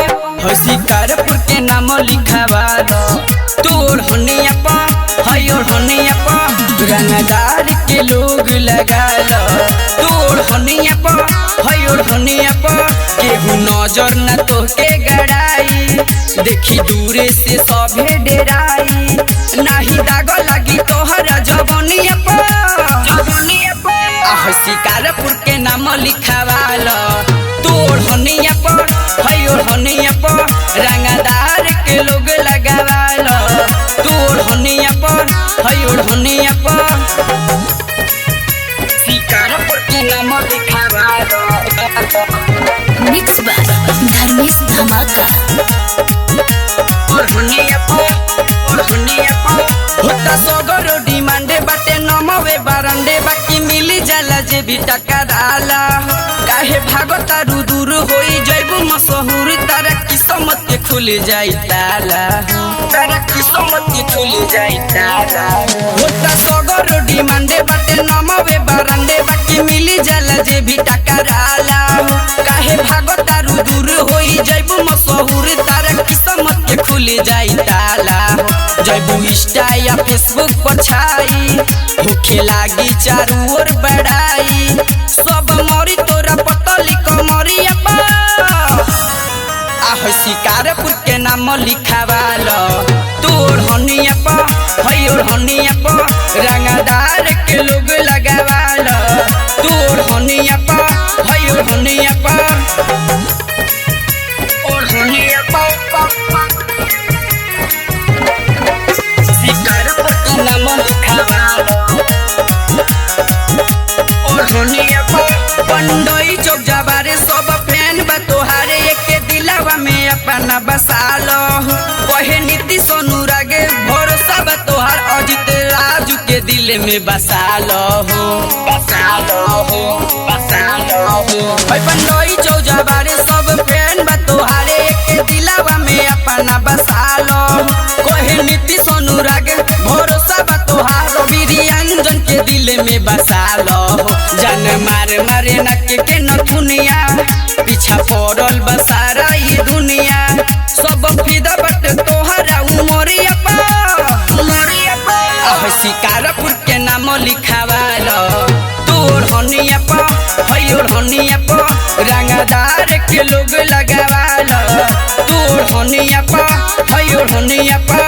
शिकारपुर के नाम लिखावा तोर होनिया पा हयोर होनिया पा रंगदार के लोग लगा लो तोर होनिया पा हयोर होनिया पा केहू नजर न तोके गड़ाई देखी दूरे से सभे डेराई नाही दाग लगी तोहरा जवनिया पा शिकारपुर के नाम लिखावा लो तोर होनिया पर हयोर होनिया पर रंगदार के लोग लगावा लो तोर होनिया पर हयोर होनिया पर शिकारपुर के नाम लिखावा लो मिक्स बाय धर्मेश धमाका और होनिया पर होता सगरो डिमांडे बाटे नमवे बारंडे बाकी मिली जाला जे भी टका डाला काहे भागता दूर होई जइबू मशहूर तारा किस्मत के खुल जाई ताला होता सगरो डिमांडे बाटे नमवे बारंडे बाकी मिली जाला जे भी टका डाला काहे भागता दूर होई जइबू मशहूर तारा किस्मत के खुल जाई ताला जइबू इंस्टा या फेसबुक पर छाई होखे लागी चारू ओर बढ़ाई सब मरी तोरा पतली कमरिया पा शिकारपुर के नाम लिखावा लो तोर होनिया पा हयोर होनिया पा रंगदार के लोग लगावा लो तोर होनिया पा हयोर होनिया पा और होनिया पा शिकारपुर के नाम लिखावा लो और होनिया पा पंडई चौक जबारे सब फैन बा तोहारे एक दिलावा में अपना बसा लो कहे नीति सोनू रागे भरोसा बा तोहार अजित राजू के दिल में बसा लो पंडई चौक जबारे सब फैन बा तोहारे एक दिलावा में अपना बसा लो कहे नीति सोनू रागे भरोसा बा तोहार बिरियांजन के दिल में बसा लो जान मारे नक के नथुनिया पीछा पड़ल बसारा ये दुनिया सब फिदा बट तोहरा उमरिया पा शिकारपुर के नाम लिखावा लो तोर होनिया पा हयोर होनिया पा रंगदार के लोग लगावा लो तोर होनिया पा हयोर होनिया पा